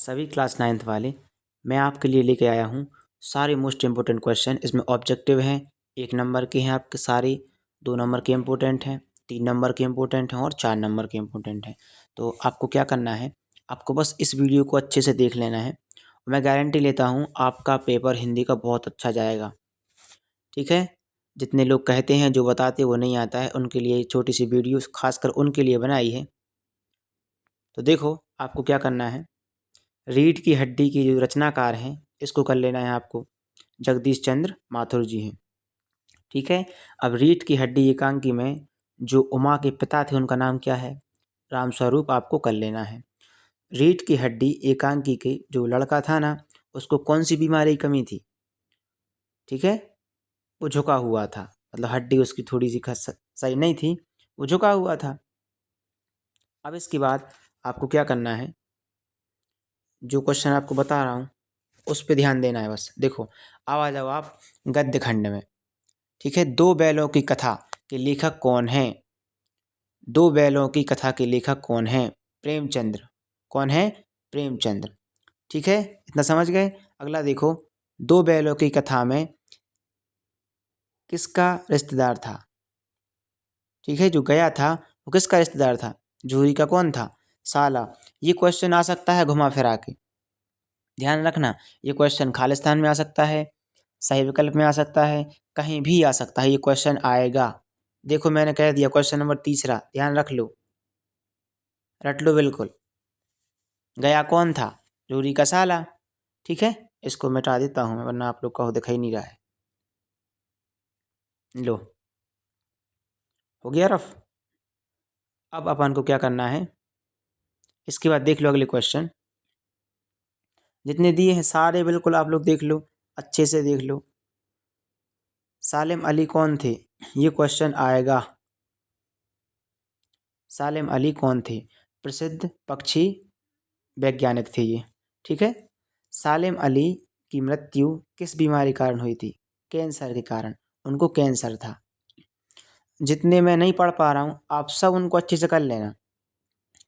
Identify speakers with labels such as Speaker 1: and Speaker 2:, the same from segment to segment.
Speaker 1: सभी class 9th वाले, मैं आपके लिए लेके आया हूँ सारे मोस्ट इम्पोर्टेंट क्वेश्चन। इसमें ऑब्जेक्टिव हैं, 1 नंबर के हैं आपके सारे, 2 नंबर के इम्पोर्टेंट हैं, 3 नंबर के इम्पोर्टेंट हैं और 4 नंबर के इम्पोर्टेंट हैं। तो आपको क्या करना है, आपको बस इस वीडियो को अच्छे से देख लेना है। मैं गारंटी लेता हूँ आपका पेपर हिंदी का बहुत अच्छा जाएगा, ठीक है। जितने लोग कहते हैं जो बताते वो नहीं आता है, उनके लिए छोटी सी वीडियो खासकर उनके लिए बनाई है। तो देखो आपको क्या करना है, रीढ़ की हड्डी की जो रचनाकार हैं इसको कर लेना है आपको, जगदीश चंद्र माथुर जी हैं, ठीक है। अब रीढ़ की हड्डी एकांकी में जो उमा के पिता थे उनका नाम क्या है, रामस्वरूप, आपको कर लेना है। रीढ़ की हड्डी एकांकी के जो लड़का था ना, उसको कौन सी बीमारी की कमी थी, ठीक है, वो झुका हुआ था, मतलब हड्डी उसकी थोड़ी सी सही नहीं थी, वो झुका हुआ था। अब इसके बाद आपको क्या करना है, जो क्वेश्चन आपको बता रहा हूँ उस पे ध्यान देना है बस। देखो अब आ जाओ आप गद्य खंड में, ठीक है। 2 बैलों की कथा के लेखक कौन हैं, 2 बैलों की कथा के लेखक कौन हैं, प्रेमचंद्र। कौन है, प्रेमचंद्र, ठीक है, इतना समझ गए। अगला देखो, 2 बैलों की कथा में किसका रिश्तेदार था, ठीक है, जो गया था वो किसका रिश्तेदार था, जूही का कौन था, साला। ये क्वेश्चन आ सकता है घुमा फिरा के, ध्यान रखना। ये क्वेश्चन खालिस्तान में आ सकता है, सही विकल्प में आ सकता है, कहीं भी आ सकता है, ये क्वेश्चन आएगा। देखो मैंने कह दिया क्वेश्चन नंबर 3, ध्यान रख लो, रट लो बिल्कुल। गया कौन था, जूरी का साला, ठीक है। इसको मिटा देता हूँ मैं, वरना आप लोग का दिखाई नहीं रहा है। लो, हो गया रफ। अब अपन को क्या करना है, इसके बाद देख लो अगले क्वेश्चन, जितने दिए हैं सारे बिल्कुल आप लोग देख लो, अच्छे से देख लो। सालिम अली कौन थे, ये क्वेश्चन आएगा। सालिम अली कौन थे, प्रसिद्ध पक्षी वैज्ञानिक थे ये, ठीक है। सालिम अली की मृत्यु किस बीमारी के कारण हुई थी, कैंसर के कारण, उनको कैंसर था। जितने मैं नहीं पढ़ पा रहा हूँ आप सब उनको अच्छे से कर लेना,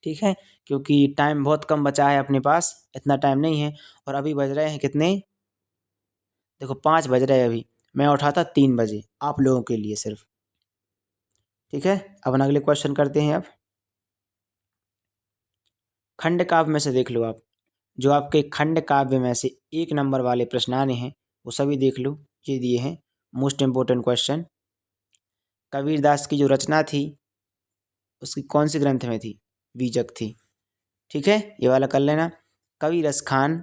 Speaker 1: ठीक है, क्योंकि टाइम बहुत कम बचा है अपने पास, इतना टाइम नहीं है। और अभी बज रहे हैं कितने, देखो 5 बज रहे हैं अभी, मैं उठा था 3 बजे आप लोगों के लिए सिर्फ, ठीक है। अब अगले क्वेश्चन करते हैं। अब खंड काव्य में से देख लो आप, जो आपके खंड काव्य में से 1 नंबर वाले प्रश्न आने हैं वो सभी देख लो, ये दिए हैं मोस्ट इम्पोर्टेंट क्वेश्चन। कबीरदास की जो रचना थी उसकी कौन सी ग्रंथ में थी, बीजक थी, ठीक है, ये वाला कर लेना। कवि रसखान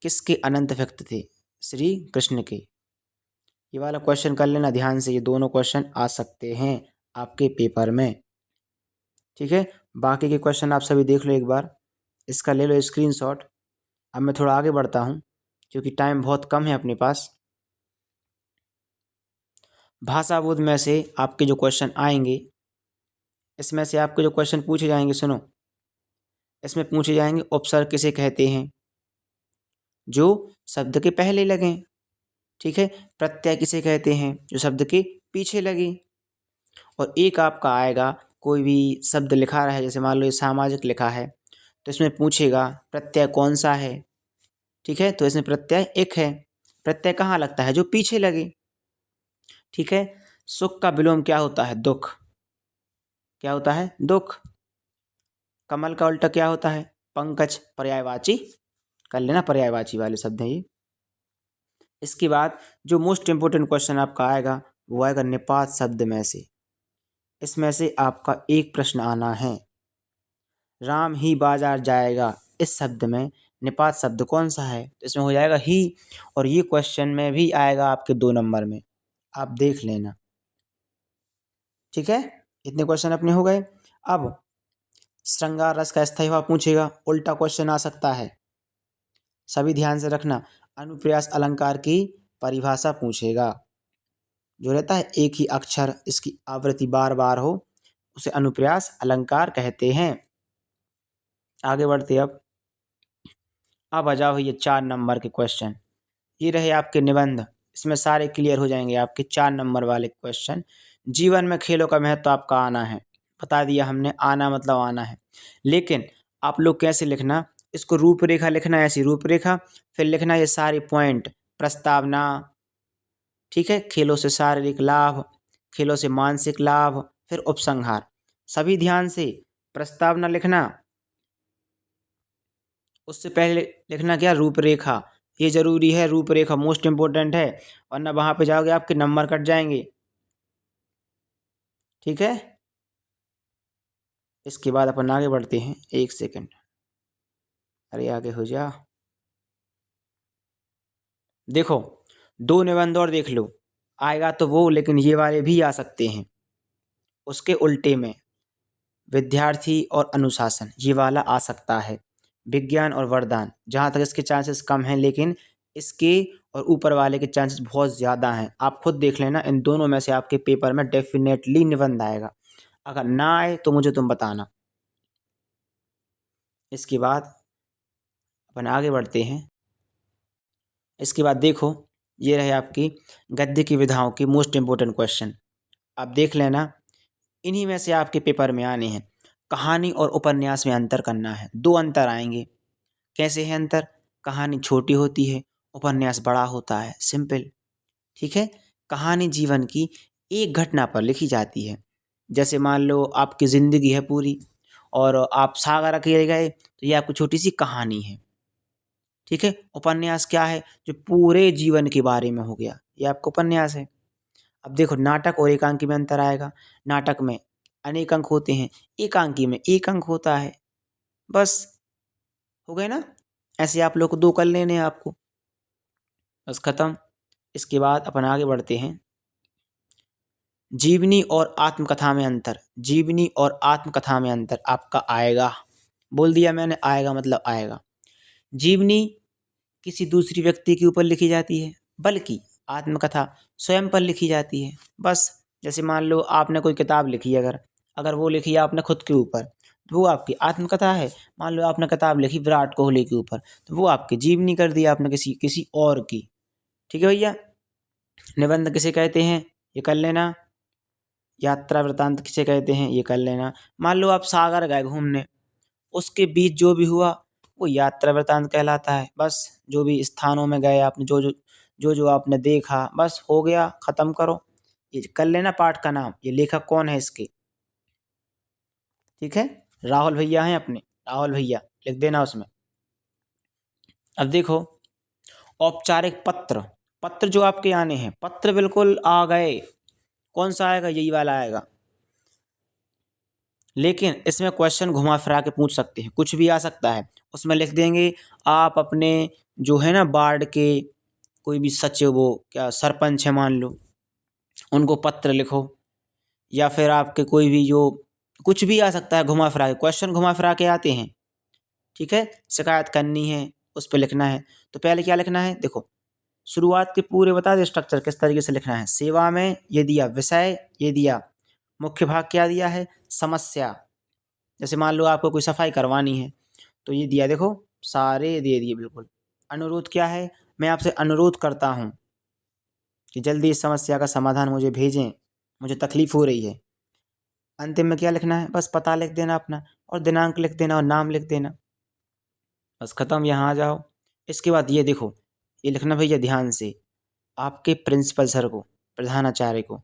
Speaker 1: किसके अनंत भक्त थे, श्री कृष्ण के, ये वाला क्वेश्चन कर लेना ध्यान से, ये दोनों क्वेश्चन आ सकते हैं आपके पेपर में, ठीक है। बाकी के क्वेश्चन आप सभी देख लो एक बार, इसका ले लो स्क्रीनशॉट। अब मैं थोड़ा आगे बढ़ता हूँ क्योंकि टाइम बहुत कम है अपने पास। भाषा बोध में से आपके जो क्वेश्चन आएंगे, इसमें से आपके जो क्वेश्चन पूछे जाएंगे, सुनो, इसमें पूछे जाएंगे उपसर्ग किसे कहते हैं, जो शब्द के पहले लगें, ठीक है। प्रत्यय किसे कहते हैं, जो शब्द के पीछे लगे। और एक आपका आएगा, कोई भी शब्द लिखा रहा है, जैसे मान लो ये सामाजिक लिखा है, तो इसमें पूछेगा प्रत्यय कौन सा है, ठीक है। तो इसमें प्रत्यय एक है, प्रत्यय कहाँ लगता है, जो पीछे लगे, ठीक है। सुख का विलोम क्या होता है, दुख, क्या होता है, दुख। कमल का उल्टा क्या होता है, पंकज, पर्यायवाची, कर लेना, पर्यायवाची वाले शब्द हैं ये। इसके बाद जो मोस्ट इंपोर्टेंट क्वेश्चन आपका आएगा वो आएगा निपात शब्द में से, इसमें से आपका एक प्रश्न आना है, राम ही बाजार जाएगा, इस शब्द में निपात शब्द कौन सा है, तो इसमें हो जाएगा ही। और ये क्वेश्चन में भी आएगा आपके 2 नंबर में, आप देख लेना, ठीक है। इतने क्वेश्चन अपने हो गए। अब श्रृंगार रस का स्थायी भाव पूछेगा, उल्टा क्वेश्चन आ सकता है, सभी ध्यान से रखना। अनुप्रास अलंकार की परिभाषा पूछेगा, जो रहता है एक ही अक्षर इसकी आवृत्ति बार बार हो उसे अनुप्रास अलंकार कहते हैं। आगे बढ़ते अब आ जाओ ये 4 नंबर के क्वेश्चन, ये रहे आपके निबंध, इसमें सारे क्लियर हो जाएंगे आपके 4 नंबर वाले क्वेश्चन। जीवन में खेलों का महत्व आपका आना है, बता दिया हमने, आना मतलब आना है, लेकिन आप लोग कैसे लिखना, इसको रूपरेखा लिखना है, ऐसी रूपरेखा। फिर लिखना है ये सारे पॉइंट, प्रस्तावना, ठीक है, खेलों से शारीरिक लाभ, खेलों से मानसिक लाभ, फिर उपसंहार। सभी ध्यान से प्रस्तावना लिखना, उससे पहले लिखना क्या, रूपरेखा। ये जरूरी है, रूपरेखा मोस्ट इंपोर्टेंट है, वरना वहां पे जाओगे आपके नंबर कट जाएंगे। ठीक है, इसके बाद अपन आगे बढ़ते हैं। एक सेकंड, अरे आगे हो जा। देखो, दो निबंध और देख लो, आएगा तो वो, लेकिन ये वाले भी आ सकते हैं। उसके उल्टे में विद्यार्थी और अनुशासन, ये वाला आ सकता है। विज्ञान और वरदान, जहाँ तक इसके चांसेस कम हैं, लेकिन इसके और ऊपर वाले के चांसेस बहुत ज़्यादा हैं। आप खुद देख लेना, इन दोनों में से आपके पेपर में डेफिनेटली निबंध आएगा। अगर ना आए तो मुझे तुम बताना। इसके बाद अपन आगे बढ़ते हैं। इसके बाद देखो, ये रहे आपकी गद्य की विधाओं की मोस्ट इंपोर्टेंट क्वेश्चन। आप देख लेना, इन्हीं में से आपके पेपर में आने हैं। कहानी और उपन्यास में अंतर करना है। दो अंतर आएंगे। कैसे है अंतर? कहानी छोटी होती है, उपन्यास बड़ा होता है। सिंपल, ठीक है। कहानी जीवन की एक घटना पर लिखी जाती है। जैसे मान लो आपकी ज़िंदगी है पूरी, और आप सागर अकेले गए, तो ये आपकी छोटी सी कहानी है। ठीक है। उपन्यास क्या है? जो पूरे जीवन के बारे में हो गया, ये आपका उपन्यास है। अब देखो, नाटक और एकांकी में अंतर आएगा। नाटक में अनेक अंक होते हैं, एकांकी में एक अंक होता है। बस, हो गए ना। ऐसे आप लोग को दो कर लेने हैं आपको, बस खत्म। इसके बाद अपन आगे बढ़ते हैं। जीवनी और आत्मकथा में अंतर। जीवनी और आत्मकथा में अंतर आपका आएगा, बोल दिया मैंने, आएगा मतलब आएगा। जीवनी किसी दूसरी व्यक्ति के ऊपर लिखी जाती है, बल्कि आत्मकथा स्वयं पर लिखी जाती है। बस, जैसे मान लो आपने कोई किताब लिखी, अगर अगर वो लिखी है आपने खुद के ऊपर, तो वो आपकी आत्मकथा है। मान लो आपने किताब लिखी विराट कोहली के ऊपर, तो वो आपकी जीवनी कर दी आपने, किसी किसी और की। ठीक है भैया। निबंध किसे कहते हैं, ये कर लेना। यात्रा वृतांत किसे कहते हैं, ये कर लेना। मान लो आप सागर गए घूमने, उसके बीच जो भी हुआ वो यात्रा वृतांत कहलाता है। बस, जो भी स्थानों में गए आपने, जो आपने देखा, बस हो गया, खत्म करो। ये कर लेना पाठ का नाम, ये लेखक कौन है इसके। ठीक है, राहुल भैया हैं अपने, राहुल भैया लिख देना उसमें। अब देखो, औपचारिक पत्र। पत्र जो आपके आने हैं, पत्र बिल्कुल आ गए। कौन सा आएगा? यही वाला आएगा। लेकिन इसमें क्वेश्चन घुमा फिरा के पूछ सकते हैं, कुछ भी आ सकता है। उसमें लिख देंगे आप अपने, जो है ना वार्ड के कोई भी सचिव, वो क्या सरपंच है मान लो, उनको पत्र लिखो। या फिर आपके कोई भी जो, कुछ भी आ सकता है घुमा फिरा के, क्वेश्चन घुमा फिरा के आते हैं। ठीक है। शिकायत करनी है, उस पर लिखना है। तो पहले क्या लिखना है, देखो, शुरुआत के पूरे बता दे स्ट्रक्चर किस तरीके से लिखना है। सेवा में ये दिया विषय, ये दिया मुख्य भाग, क्या दिया है समस्या। जैसे मान लो आपको कोई सफाई करवानी है, तो ये दिया, देखो सारे दे दिए बिल्कुल। अनुरोध क्या है, मैं आपसे अनुरोध करता हूँ कि जल्दी इस समस्या का समाधान मुझे भेजें, मुझे तकलीफ हो रही है। अंतिम में क्या लिखना है, बस पता लिख देना अपना, और दिनांक लिख देना, और नाम लिख देना। बस खत्म, यहाँ आ जाओ। इसके बाद ये देखो, ये लिखना भैया ध्यान से, आपके प्रिंसिपल सर को, प्रधानाचार्य को,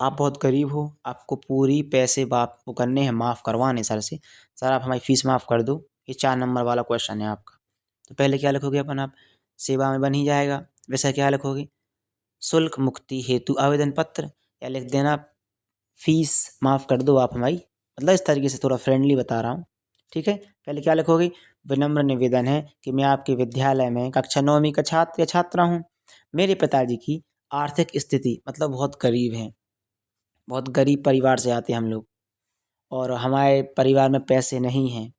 Speaker 1: आप बहुत गरीब हो, आपको पूरी पैसे बाप को करने हैं, माफ़ करवाने सर से। सर आप हमारी फीस माफ़ कर दो। ये 4 नंबर वाला क्वेश्चन है आपका। तो पहले क्या लिखोगे अपन आप, सेवा में बन ही जाएगा। वैसा क्या लिखोगे, शुल्क मुक्ति हेतु आवेदन पत्र, या लिख देना फीस माफ़ कर दो आप हमारी। मतलब इस तरीके से थोड़ा फ्रेंडली बता रहा हूँ। ठीक है। पहले क्या लिखोगे, विनम्र निवेदन है कि मैं आपके विद्यालय में कक्षा 9वीं का छात्र या छात्रा हूँ। मेरे पिताजी की आर्थिक स्थिति, मतलब बहुत गरीब हैं, बहुत गरीब परिवार से आते हैं हम लोग, और हमारे परिवार में पैसे नहीं हैं।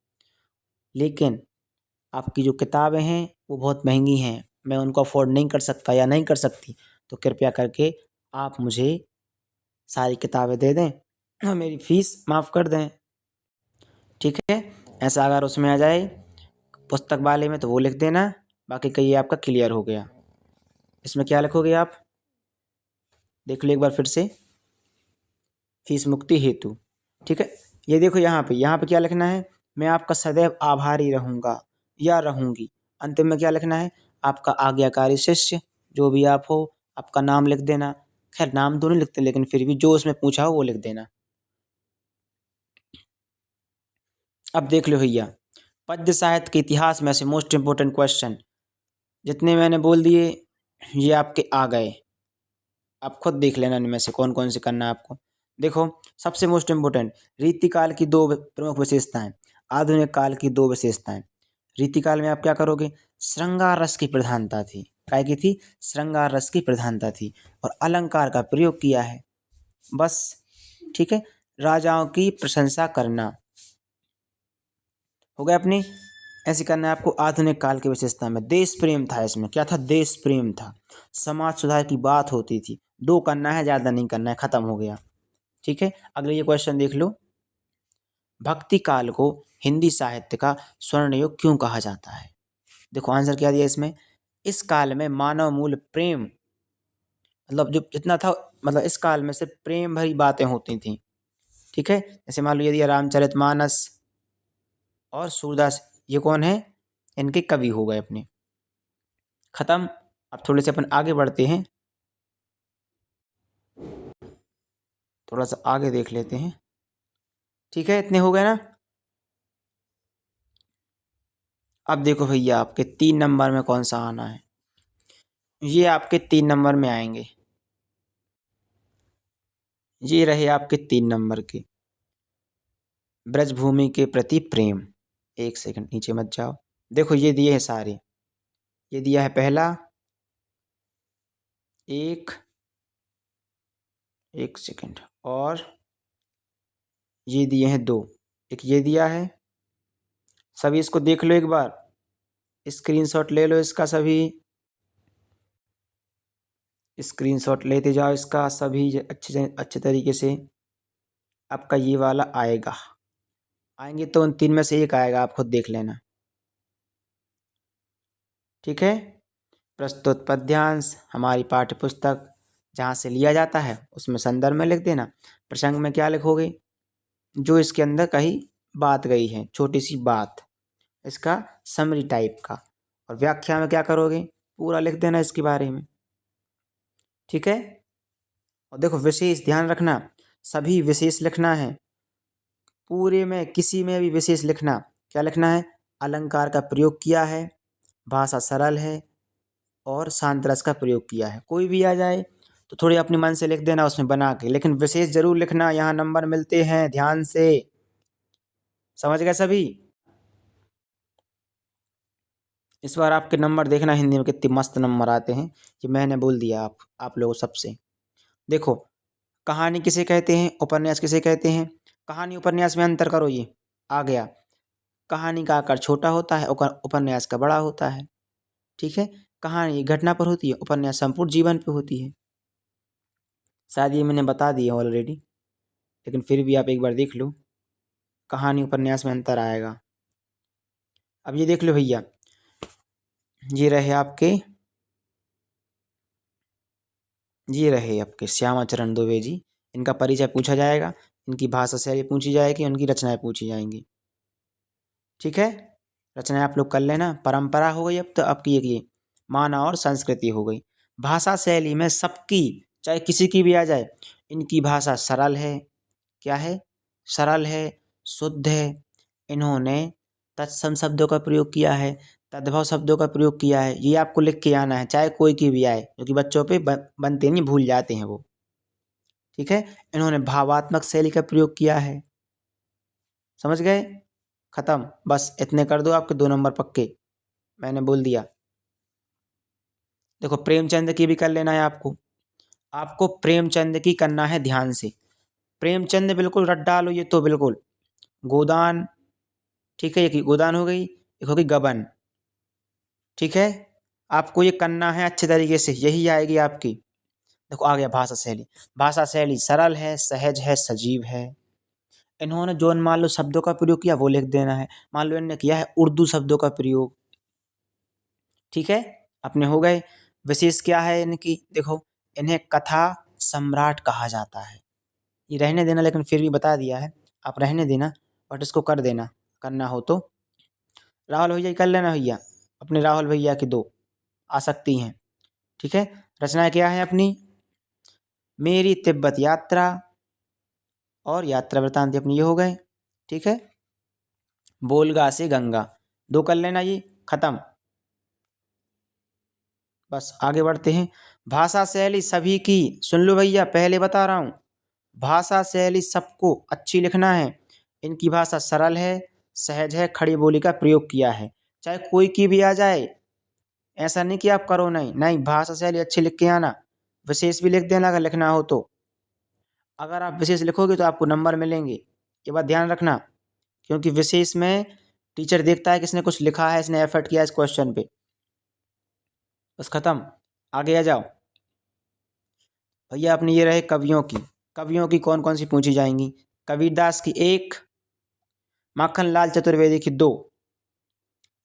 Speaker 1: लेकिन आपकी जो किताबें हैं वो बहुत महंगी हैं, मैं उनको अफोर्ड नहीं कर सकता या नहीं कर सकती। तो कृपया करके आप मुझे सारी किताबें दे दें और मेरी फ़ीस माफ़ कर दें। ठीक है। ऐसा अगर उसमें आ जाए पुस्तक वाले में, तो वो लिख देना। बाकी का ये आपका क्लियर हो गया। इसमें क्या लिखोगे आप, देख लो एक बार फिर से, फीस मुक्ति हेतु। ठीक है। ये देखो यहाँ पे क्या लिखना है, मैं आपका सदैव आभारी रहूँगा। या रहूंगी। अंतिम में क्या लिखना है? आपका आज्ञाकारी शिष्य, जो भी आप हो, आपका नाम लिख देना। खैर नाम तो नहीं लिखते, लेकिन फिर भी जो उसमें पूछा हो वो लिख देना। अब देख लो भैया, पद्य साहित्य के इतिहास में से मोस्ट इंपोर्टेंट क्वेश्चन जितने मैंने बोल दिए ये आपके आ गए। आप खुद देख लेना इनमें से कौन कौन से करना है आपको। देखो, सबसे मोस्ट इंपोर्टेंट, रीतिकाल की दो प्रमुख विशेषताएं, आधुनिक काल की दो विशेषताएं। रीतिकाल में आप क्या करोगे? श्रृंगार रस की प्रधानता थी। काय की थी? श्रृंगार रस की प्रधानता थी, और अलंकार का प्रयोग किया है। बस, ठीक है। राजाओं की प्रशंसा करना हो गया अपनी। ऐसे करना है आपको। आधुनिक काल की विशेषता में देश प्रेम था। इसमें क्या था? देश प्रेम था। समाज सुधार की बात होती थी। दो करना है, ज्यादा नहीं करना है, खत्म हो गया। ठीक है, अगले ये क्वेश्चन देख लो। भक्ति काल को हिंदी साहित्य का स्वर्ण युग क्यों कहा जाता है? देखो आंसर क्या दिया इसमें। इस काल में मानव मूल प्रेम, मतलब जो जितना था, मतलब इस काल में सिर्फ प्रेम भरी बातें होती थी। ठीक है, जैसे मान लो ये दिया रामचरितमानस और सूरदास, ये कौन है? इनके कवि हो गए अपने। खत्म। अब थोड़े से अपन आगे बढ़ते हैं, थोड़ा सा आगे देख लेते हैं। ठीक है, इतने हो गए ना। अब देखो भैया, आपके 3 नंबर में कौन सा आना है? ये आपके 3 नंबर में आएंगे। ये रहे आपके 3 नंबर के, ब्रजभूमि के प्रति प्रेम। एक सेकंड नीचे मत जाओ। देखो ये दिए हैं सारे। ये दिया है पहला, एक सेकंड, और ये दिए हैं 2, एक ये दिया है। सभी इसको देख लो एक बार, स्क्रीनशॉट ले लो इसका, सभी स्क्रीनशॉट लेते जाओ इसका सभी अच्छे तरीके से। आपका ये वाला आएगा, आएंगे तो उन 3 में से एक आएगा, आप खुद देख लेना। ठीक है, प्रस्तुत पद्यांश हमारी पाठ्य पुस्तक जहाँ से लिया जाता है उसमें संदर्भ में लिख देना। प्रसंग में क्या लिखोगे? जो इसके अंदर कही बात गई है, छोटी सी बात, इसका समरी टाइप का। और व्याख्या में क्या करोगे? पूरा लिख देना इसके बारे में। ठीक है, और देखो विशेष ध्यान रखना, सभी विशेष लिखना है। पूरे में किसी में भी विशेष लिखना। क्या लिखना है? अलंकार का प्रयोग किया है, भाषा सरल है, और शांत रस का प्रयोग किया है। कोई भी आ जाए तो थोड़ी अपने मन से लिख देना उसमें बना के, लेकिन विशेष जरूर लिखना, यहाँ नंबर मिलते हैं, ध्यान से। समझ गए सभी? इस बार आपके नंबर देखना हिंदी में कितने मस्त नंबर आते हैं, ये मैंने बोल दिया आप लोगों सबसे। देखो, कहानी किसे कहते हैं, उपन्यास किसे कहते हैं? कहानी उपन्यास में अंतर करो, ये आ गया। कहानी का आकार छोटा होता है, उपन्यास का बड़ा होता है। ठीक है, कहानी एक घटना पर होती है, उपन्यास संपूर्ण जीवन पे होती है। शायद ये मैंने बता दिया ऑलरेडी, लेकिन फिर भी आप एक बार देख लो, कहानी उपन्यास में अंतर आएगा। अब ये देख लो भैया, ये रहे आपके, ये रहे आपके श्यामाचरण दुबे जी। इनका परिचय पूछा जाएगा, इनकी भाषा शैली पूछी जाएगी, उनकी रचनाएं पूछी जाएंगी। ठीक है, रचनाएं आप लोग कर लेना। परंपरा हो गई, अब तो आपकी एक ये माना और संस्कृति हो गई। भाषा शैली में सबकी, चाहे किसी की भी आ जाए, इनकी भाषा सरल है। क्या है? सरल है, शुद्ध है। इन्होंने तत्सम शब्दों का प्रयोग किया है, तद्भव शब्दों का प्रयोग किया है। ये आपको लिख के आना है, चाहे कोई की भी आए, क्योंकि बच्चों पे बनते नहीं, भूल जाते हैं वो। ठीक है, इन्होंने भावात्मक शैली का प्रयोग किया है। समझ गए? खत्म। बस इतने कर दो, आपके 2 नंबर पक्के, मैंने बोल दिया। देखो प्रेमचंद की भी कर लेना है आपको। आपको प्रेमचंद की करना है ध्यान से। प्रेमचंद बिल्कुल रट डालो ये तो, बिल्कुल। गोदान, ठीक है, एक गोदान हो गई, एक होगी गबन। ठीक है, आपको ये करना है अच्छे तरीके से, यही आएगी आपकी। देखो आ गया भाषा शैली। भाषा शैली सरल है, सहज है, सजीव है। इन्होंने जो मान लो शब्दों का प्रयोग किया वो लिख देना है। मान लो इन्होंने किया है उर्दू शब्दों का प्रयोग। ठीक है, अपने हो गए। विशेष क्या है इनकी? देखो, इन्हें कथा सम्राट कहा जाता है। ये रहने देना, लेकिन फिर भी बता दिया है, आप रहने देना, बट इसको कर देना, करना हो तो। राहुल भैया कर लेना भैया, अपने राहुल भैया की 2 आ सकती हैं। ठीक है, रचना क्या है अपनी, मेरी तिब्बत यात्रा और यात्रा वृतांत अपनी ये हो गए। ठीक है, बोलगा से गंगा 2 कर लेना, ये खत्म। बस आगे बढ़ते हैं। भाषा शैली सभी की, सुन लो भैया, पहले बता रहा हूँ, भाषा शैली सबको अच्छी लिखना है। इनकी भाषा सरल है, सहज है, खड़ी बोली का प्रयोग किया है, चाहे कोई की भी आ जाए। ऐसा नहीं कि आप करो नहीं नहीं, भाषा शैली अच्छी लिख के आना। विशेष भी लिख देना अगर लिखना हो तो। अगर आप विशेष लिखोगे तो आपको नंबर मिलेंगे, ये बात ध्यान रखना। क्योंकि विशेष में टीचर देखता है किसने कुछ लिखा है, इसने एफर्ट किया इस क्वेश्चन पे। बस खत्म, आगे आ जाओ भैया। अपनी ये रहे कवियों की, कवियों की कौन कौन सी पूछी जाएंगी। कबीरदास की 1, माखनलाल चतुर्वेदी की 2।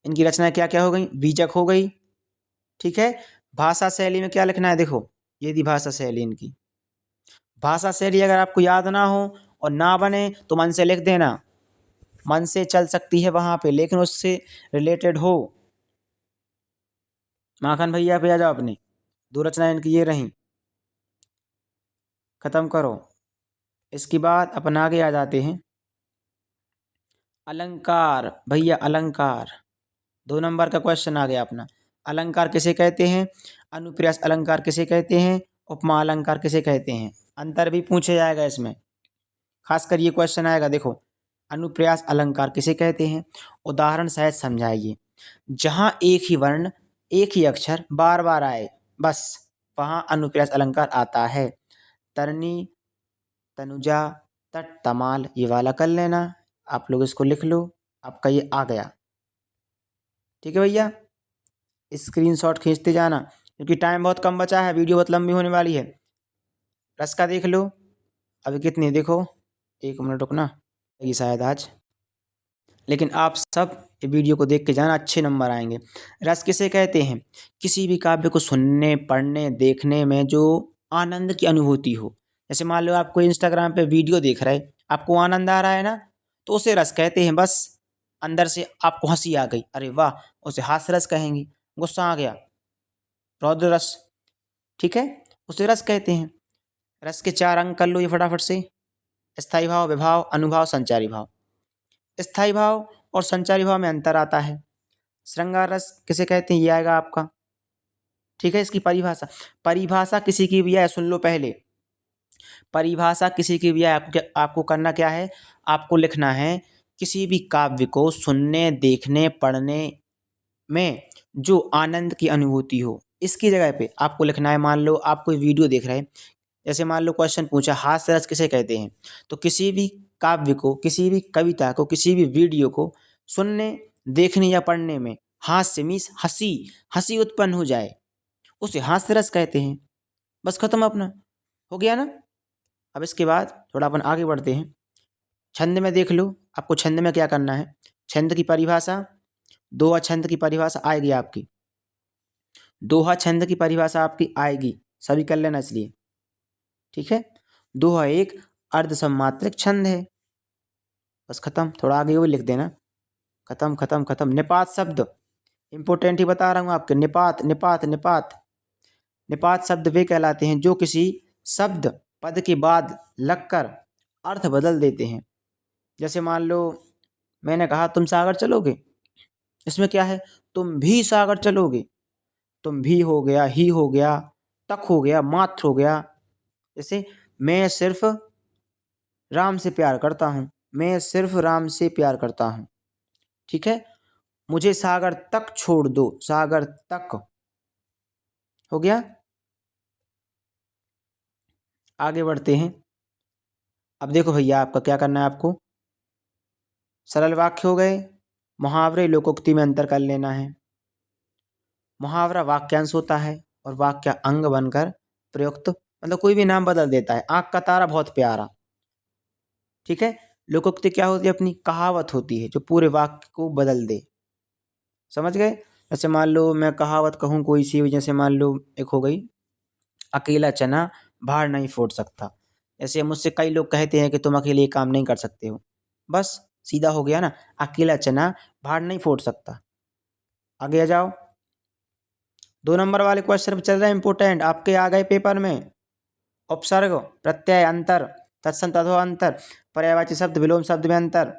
Speaker 1: इनकी रचना क्या क्या हो गई, बीजक हो गई। ठीक है, भाषा शैली में क्या लिखना है, देखो ये थी भाषा शैली इनकी। भाषा शैली अगर आपको याद ना हो और ना बने तो मन से लिख देना, मन से चल सकती है वहां पे, लेकिन उससे रिलेटेड हो। माखन भैया पे आ जाओ, अपने 2 रचनाएं इनकी ये रहीं, खत्म करो। इसके बाद अपन आगे आ जाते हैं। अलंकार भैया, अलंकार 2 नंबर का क्वेश्चन आ गया अपना। अलंकार किसे कहते हैं, अनुप्रास अलंकार किसे कहते हैं, उपमा अलंकार किसे कहते हैं। अंतर भी पूछे जाएगा इसमें, खासकर ये क्वेश्चन आएगा, देखो अनुप्रास अलंकार किसे कहते हैं, उदाहरण सहित समझाइए। जहां एक ही वर्ण, एक ही अक्षर बार बार आए, बस वहां अनुप्रास अलंकार आता है। तरनी, तनुजा, तट, तमाल, ये वाला कर लेना, आप लोग इसको लिख लो, आपका ये आ गया। ठीक है भैया, स्क्रीनशॉट खींचते जाना, क्योंकि टाइम बहुत कम बचा है, वीडियो बहुत लंबी होने वाली है। रस का देख लो, अभी कितनी, देखो 1 मिनट रुकना, ये शायद आज, लेकिन आप सब ये वीडियो को देख के जाना, अच्छे नंबर आएंगे। रस किसे कहते हैं, किसी भी काव्य को सुनने, पढ़ने, देखने में जो आनंद की अनुभूति हो। जैसे मान लो आप कोई इंस्टाग्राम पे वीडियो देख रहे, आपको आनंद आ रहा है ना, तो उसे रस कहते हैं। बस अंदर से आपको हंसी आ गई, अरे वाह, उसे हास्य रस कहेंगे। गुस्सा आ गया, रौद्र रस। ठीक है, उसे रस कहते हैं। रस के 4 अंक कर लो ये फटाफट से, स्थायी भाव, विभाव, अनुभाव, संचारी भाव। स्थायी भाव और संचारी भाव में अंतर आता है। श्रृंगार रस किसे कहते हैं, ये आएगा आपका। ठीक है, इसकी परिभाषा, परिभाषा किसी की भी आए, सुन लो पहले, परिभाषा किसी की भी आए, आपको करना क्या है, आपको लिखना है किसी भी काव्य को सुनने, देखने, पढ़ने में जो आनंद की अनुभूति हो। इसकी जगह पे आपको लिखना है, मान लो आप कोई वीडियो देख रहे हैं, जैसे मान लो क्वेश्चन पूछा हास्य रस किसे कहते हैं, तो किसी भी काव्य को, किसी भी कविता को, किसी भी वीडियो को सुनने, देखने या पढ़ने में हास्य मीन्स हंसी, हंसी उत्पन्न हो जाए, उसे हास्य रस कहते हैं। बस खत्म, अपना हो गया ना। अब इसके बाद थोड़ा अपन आगे बढ़ते हैं। छंद में देख लो, आपको छंद में क्या करना है, छंद की परिभाषा, दोहा छंद की परिभाषा आएगी आपकी, दोहा छंद की परिभाषा आपकी आएगी, सभी कर लेना इसलिए। ठीक है, दोहा एक अर्ध सम्मात्रक छंद है। बस खत्म, थोड़ा आगे वो लिख देना, खत्म खत्म खत्म। निपात शब्द इंपोर्टेंट ही बता रहा हूँ आपके, निपात निपात निपात, निपात शब्द वे कहलाते हैं जो किसी शब्द पद के बाद लगकर अर्थ बदल देते हैं। जैसे मान लो मैंने कहा तुम सागर चलोगे, इसमें क्या है, तुम भी सागर चलोगे, तुम भी हो गया, ही हो गया, तक हो गया, मात्र हो गया। जैसे मैं सिर्फ राम से प्यार करता हूँ, मैं सिर्फ राम से प्यार करता हूँ। ठीक है, मुझे सागर तक छोड़ दो, सागर तक हो गया। आगे बढ़ते हैं। अब देखो भैया, आपका क्या करना है, आपको सरल वाक्य हो गए, मुहावरे लोकोक्ति में अंतर कर लेना है। मुहावरा वाक्यांश होता है और वाक्य अंग बनकर प्रयुक्त, मतलब कोई भी नाम बदल देता है। आंख का तारा बहुत प्यारा। ठीक है, लोकोक्ति क्या होती है, अपनी कहावत होती है जो पूरे वाक्य को बदल दे। समझ गए। जैसे मान लो मैं कहावत कहूँ कोई सी, जैसे मान लो एक हो गई, अकेला चना भार नहीं फोड़ सकता। ऐसे मुझसे कई लोग कहते हैं कि तुम अकेले ये काम नहीं कर सकते हो, बस सीधा हो गया ना। अकेला चना भाड़ नहीं फोड़ सकता। आगे आ जाओ। 2 नंबर वाले क्वेश्चन पे चल रहा है इंपोर्टेंट, आपके आ गए पेपर में। उपसर्ग, प्रत्यय, अंतर, तत्सम तद्भव अंतर, पर्यायवाची शब्द, विलोम शब्द में अंतर।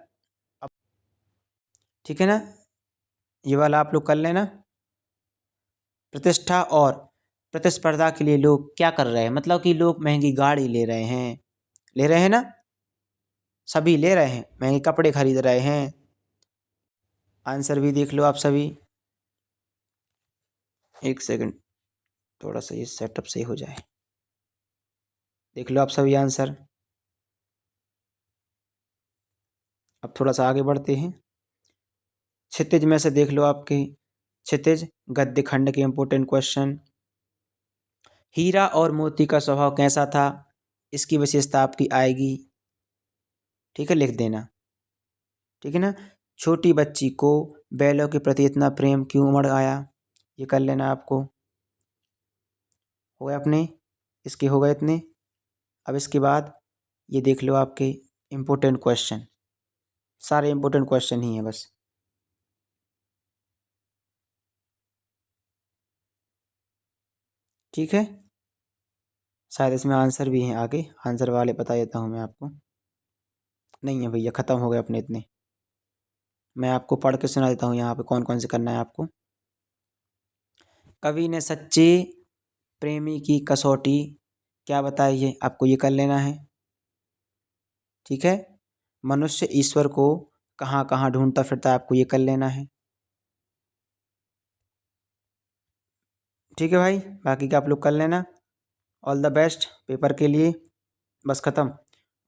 Speaker 1: ठीक है ना, ये वाला आप लोग कर लेना। प्रतिष्ठा और प्रतिस्पर्धा के लिए लोग क्या कर रहे हैं, मतलब कि लोग महंगी गाड़ी ले रहे हैं ना, सभी ले रहे हैं, महंगे कपड़े खरीद रहे हैं। आंसर भी देख लो आप सभी। एक सेकंड, थोड़ा सा ये सेटअप सही हो जाए। देख लो आप सभी आंसर। अब थोड़ा सा आगे बढ़ते हैं। क्षितिज में से देख लो आपके क्षितिज गद्य खंड के इंपोर्टेंट क्वेश्चन। हीरा और मोती का स्वभाव कैसा था, इसकी विशेषता आपकी आएगी। ठीक है, लिख देना। ठीक है ना। छोटी बच्ची को बैलों के प्रति इतना प्रेम क्यों उमड़ आया, ये कर लेना आपको। हो गए अपने, इसके हो गए इतने। अब इसके बाद ये देख लो आपके इम्पोर्टेंट क्वेश्चन, सारे इम्पोर्टेंट क्वेश्चन ही हैं बस। ठीक है, शायद इसमें आंसर भी हैं आगे, आंसर वाले बता देता हूँ मैं आपको। नहीं है भैया, ख़त्म हो गए अपने इतने। मैं आपको पढ़ के सुना देता हूँ यहाँ पे कौन कौन से करना है आपको। कवि ने सच्चे प्रेमी की कसौटी क्या बताई है, आपको ये कर लेना है। ठीक है। मनुष्य ईश्वर को कहाँ कहाँ ढूंढता फिरता है, आपको ये कर लेना है। ठीक है भाई, बाकी का आप लोग कर लेना। ऑल द बेस्ट पेपर के लिए, बस ख़त्म।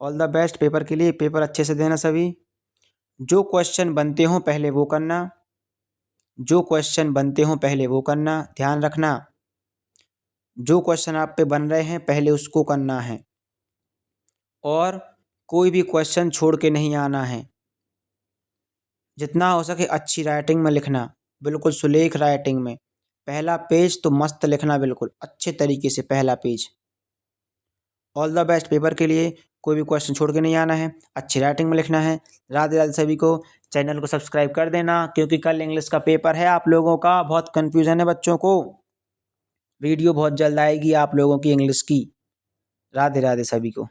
Speaker 1: ऑल द बेस्ट पेपर के लिए, पेपर अच्छे से देना सभी। जो क्वेश्चन बनते हों पहले वो करना, जो क्वेश्चन बनते हों पहले वो करना, ध्यान रखना। जो क्वेश्चन आप पे बन रहे हैं पहले उसको करना है, और कोई भी क्वेश्चन छोड़ के नहीं आना है। जितना हो सके अच्छी राइटिंग में लिखना, बिल्कुल सुलेख राइटिंग में। पहला पेज तो मस्त लिखना, बिल्कुल अच्छे तरीके से पहला page. All the best paper के लिए, कोई भी क्वेश्चन छोड़ के नहीं आना है, अच्छी राइटिंग में लिखना है। राधे राधे सभी को। चैनल को सब्सक्राइब कर देना, क्योंकि कल इंग्लिश का पेपर है आप लोगों का, बहुत कन्फ्यूजन है बच्चों को। वीडियो बहुत जल्द आएगी आप लोगों की इंग्लिश की। राधे राधे सभी को।